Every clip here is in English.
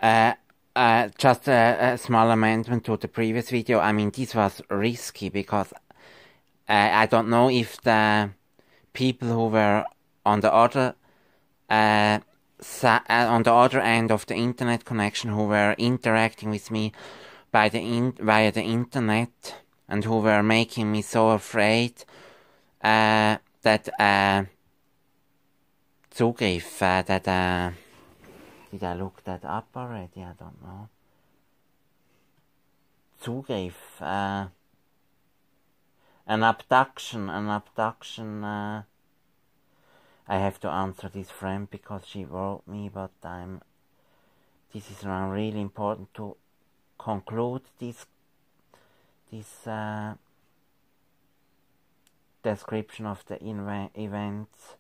Uh, just a small amendment to the previous video. I mean, this was risky because I don't know if the people who were on the other on the other end of the internet connection, who were interacting with me via the internet, and who were making me so afraid that Zugriff, that did I look that up already? I don't know. Zugriff, an abduction. I have to answer this friend because she wrote me, but this is now really important to conclude this description of the events.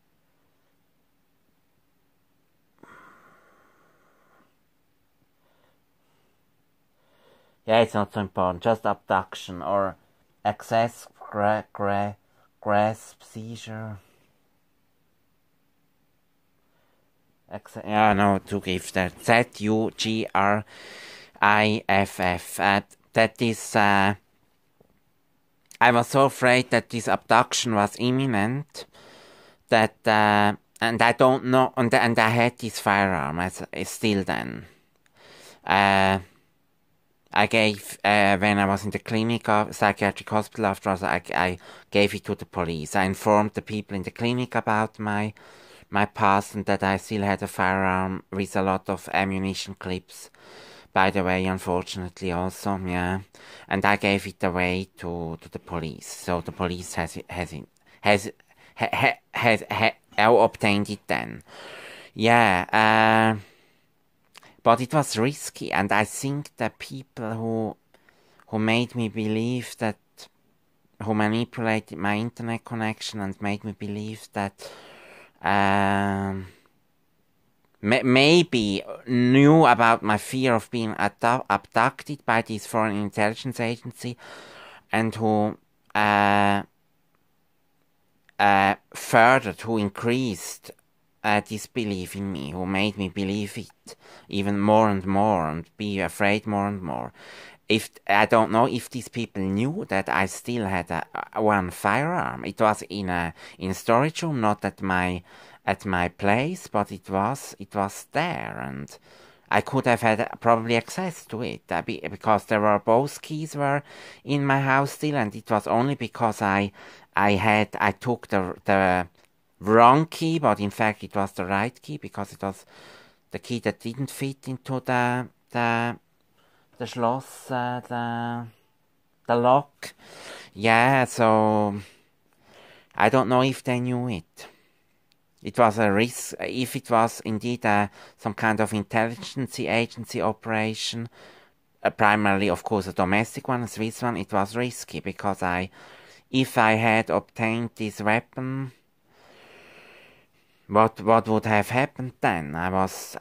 Yeah, it's not so important. Just abduction or excess grasp seizure. Zugriff. Zugriff. That is. I was so afraid that this abduction was imminent that, and I don't know, and I had this firearm still then. I gave, when I was in the clinic, psychiatric hospital afterwards, I gave it to the police. I informed the people in the clinic about my past and that I still had a firearm with a lot of ammunition clips. By the way, unfortunately also, yeah. And I gave it away to the police. So the police has obtained it then. Yeah, but it was risky, and I think the people who made me believe that, who manipulated my internet connection and made me believe that, maybe knew about my fear of being abducted by this foreign intelligence agency, and who who increased disbelief in me, who made me believe it even more and more and be afraid more and more. If I don't know if these people knew that I still had one firearm. It was in a storage room, not at my place, but it was there, and I could have had probably access to it because there were both keys were in my house still, and it was only because I took the wrong key, but in fact it was the right key because it was the key that didn't fit into the Schloss, the lock. Yeah, so I don't know if they knew it. It was a risk. If it was indeed some kind of intelligence agency operation, primarily, of course, a domestic one, a Swiss one, it was risky because if I had obtained this weapon, what would have happened then? I was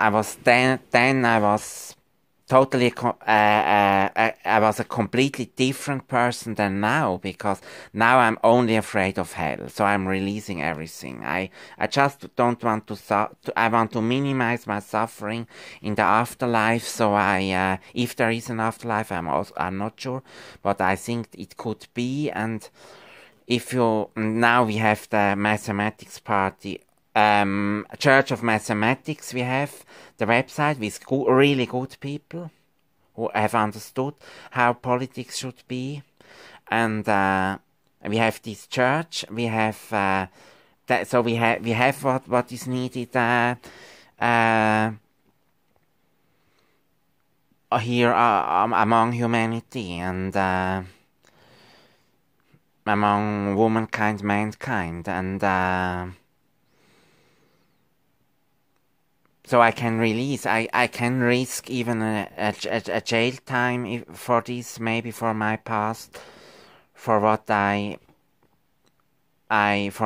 totally, I was a completely different person than now, because now I'm only afraid of hell, so I'm releasing everything. I just don't want I want to minimize my suffering in the afterlife, so if there is an afterlife, I'm not sure, but I think it could be, and now we have the mathematics party, Church of Mathematics, we have the website with really good people who have understood how politics should be, and we have this church. We have so we have what is needed here among humanity and among womankind, mankind, and so I can release. I can risk even a jail time for this, maybe for my past, for what for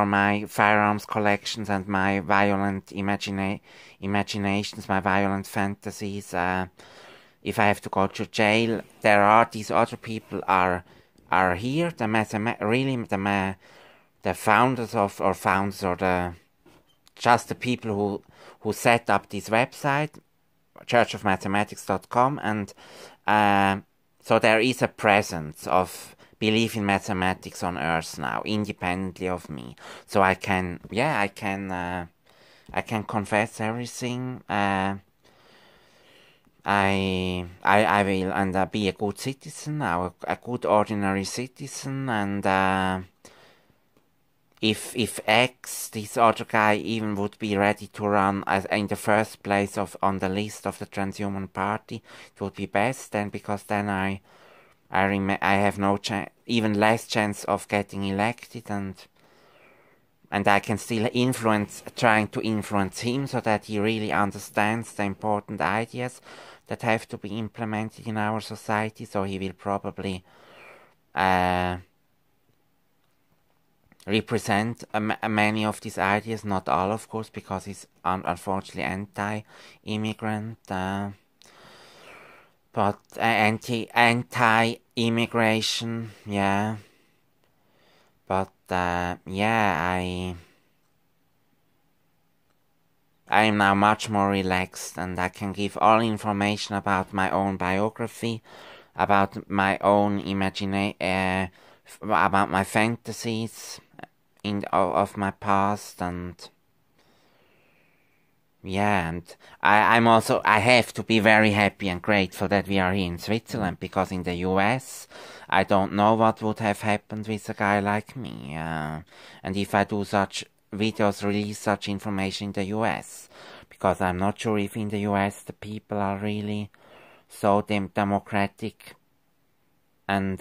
my firearms collections and my violent imaginations, my violent fantasies. If I have to go to jail, these other people are here. The founders or just the people who set up this website, churchofmathematics.com, and so there is a presence of belief in mathematics on Earth now, independently of me. So I can confess everything. I will, and be a good citizen now, a good ordinary citizen, and if X, this other guy, even would be ready to run as in the first place on the list of the Transhuman Party, it would be best then, because then I have no even less chance of getting elected, and I can still trying to influence him so that he really understands the important ideas that have to be implemented in our society. So he will probably represent many of these ideas, not all, of course, because he's unfortunately anti-immigrant, but anti-immigration, yeah. But yeah, I am now much more relaxed, and I can give all information about my own biography, about my own about my fantasies of my past, and yeah, and I have to be very happy and grateful that we are here in Switzerland, because in the US, I don't know what would have happened with a guy like me, and if I do such videos, release such information in the US, because I'm not sure if in the US the people are really so democratic and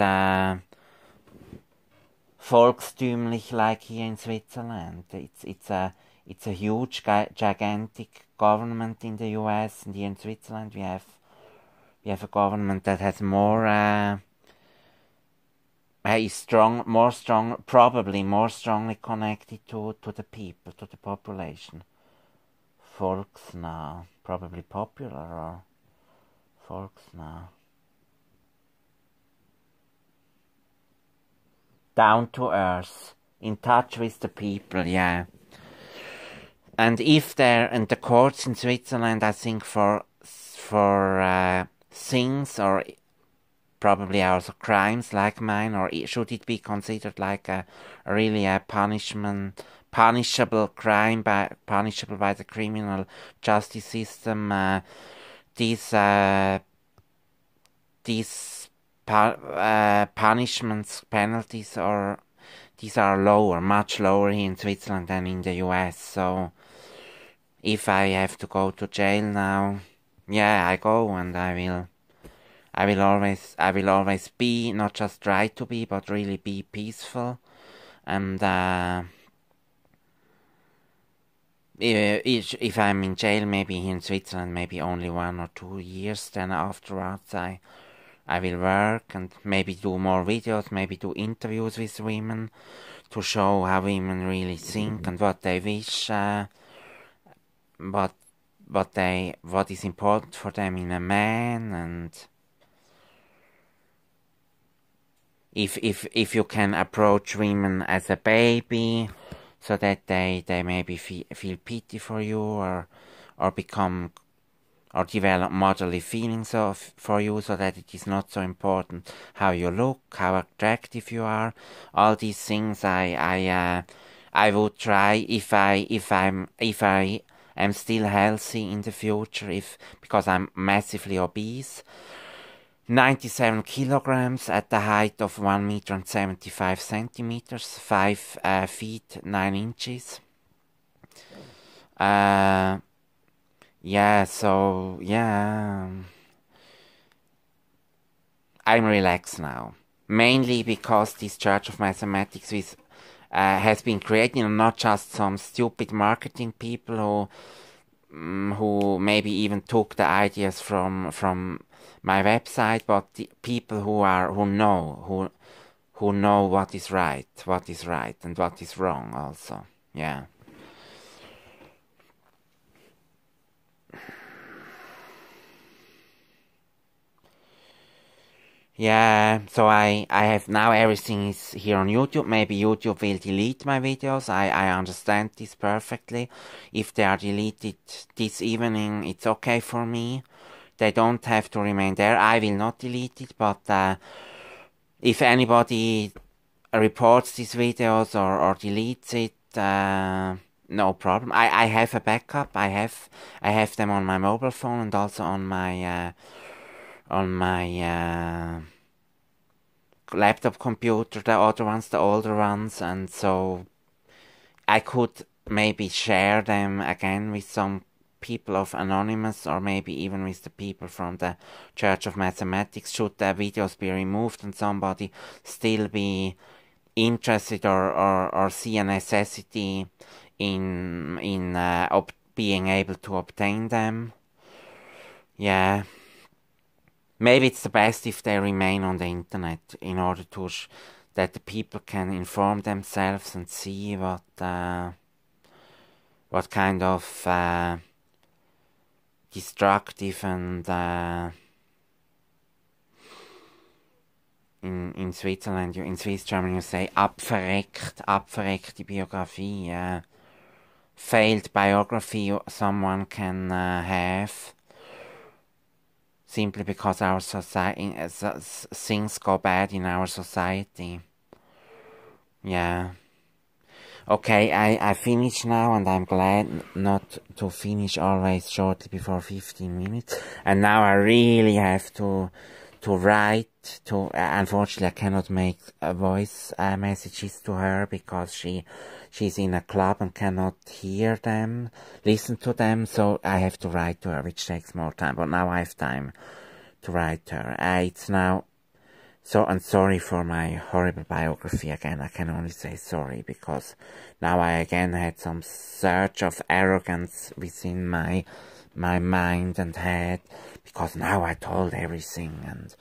volkstümlich like here in Switzerland. It's a huge, gigantic government in the US, and here in Switzerland we have a government that has probably more strongly connected to the people, to the population. Volksnah, probably popular, or Volksnah. Down to earth, in touch with the people, yeah. And the courts in Switzerland, I think for things, or probably also crimes like mine, or should it be considered like really a punishable crime, punishable by the criminal justice system? These punishments, penalties, these are lower, much lower here in Switzerland than in the US. So if I have to go to jail now, yeah, I go, and I will always be, not just try to be, but really be peaceful. And if I'm in jail, maybe here in Switzerland, maybe only 1 or 2 years, then afterwards I will work and maybe do more videos, maybe do interviews with women to show how women really think and what they wish, what is important for them in a man, and if you can approach women as a baby, so that they maybe feel pity for you, or become, or develop motherly feelings for you, so that it is not so important how you look, how attractive you are. All these things I would try if I am still healthy in the future, because I'm massively obese. 97 kilograms at the height of 1 meter and 75 centimeters, 5 feet 9 inches. Yeah, so yeah, I'm relaxed now. Mainly because this Church of Mathematics has been created, and not just some stupid marketing people who maybe even took the ideas from my website, but the people who know what is right, and what is wrong also. Yeah. Yeah, so I have now, everything is here on YouTube. Maybe YouTube will delete my videos. I understand this perfectly. If they are deleted this evening, it's okay for me. they don't have to remain there. I will not delete it, but if anybody reports these videos or deletes it, no problem. I have a backup. I have them on my mobile phone and also on my laptop computer, the other ones, the older ones, and so I could maybe share them again with some people of Anonymous, or maybe even with the people from the Church of Mathematics, should the videos be removed and somebody still be interested or see a necessity in being able to obtain them. Yeah. Maybe it's the best if they remain on the internet in order to that the people can inform themselves and see what kind of destructive and in Switzerland, in Swiss German you say abverreckte Biografie, failed biography someone can have, simply because our society, things go bad in our society. Yeah. Okay, I finish now, and I'm glad not to finish always shortly before 15 minutes. And now I really have to write to, unfortunately I cannot make voice messages to her because she's in a club and cannot hear them, listen to them, so I have to write to her, which takes more time, but now I have time to write to her. It's now, so, and sorry for my horrible biography again, I can only say sorry, because now I again had some surge of arrogance within my mind and head, because now I told everything, and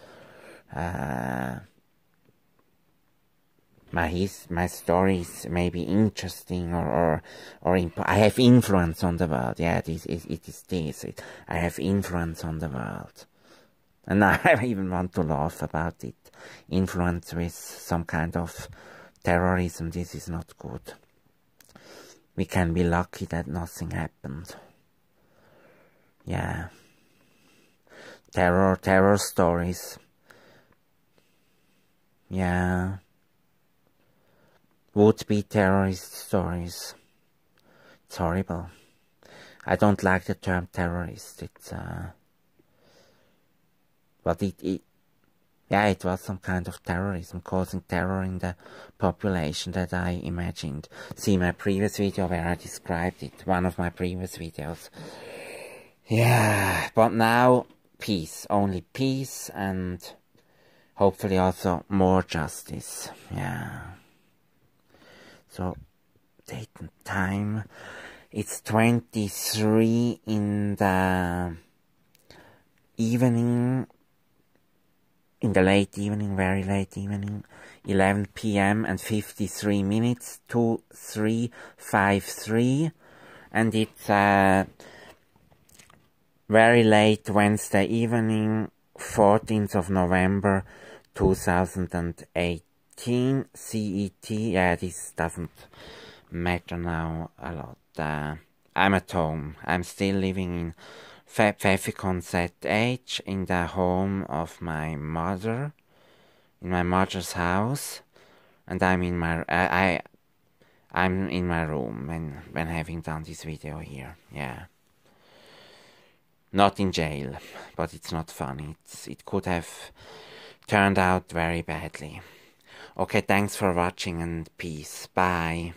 my stories may be interesting or I have influence on the world. Yeah, it is this. I have influence on the world, and I even want to laugh about it. Influence with some kind of terrorism. This is not good. We can be lucky that nothing happened. Yeah. Terror stories. Yeah. Would-be terrorist stories. It's horrible. I don't like the term terrorist. It's, but it was some kind of terrorism, causing terror in the population that I imagined. See my previous video where I described it, one of my previous videos. Yeah, but now, peace, only peace, and hopefully also more justice. Yeah. So, date and time, it's 23 in the evening, in the late evening, very late evening, 11 p.m. and 53 minutes, 2353, and it's very late Wednesday evening, 14th of November, 2018, CET. Yeah, this doesn't matter now a lot. I'm at home. I'm still living in Pfäffikon ZH, in the home of my mother, in my mother's house, and I'm in my I'm in my room when having done this video here. Yeah. Not in jail, but it's not funny. It could have turned out very badly. Okay, thanks for watching and peace. Bye.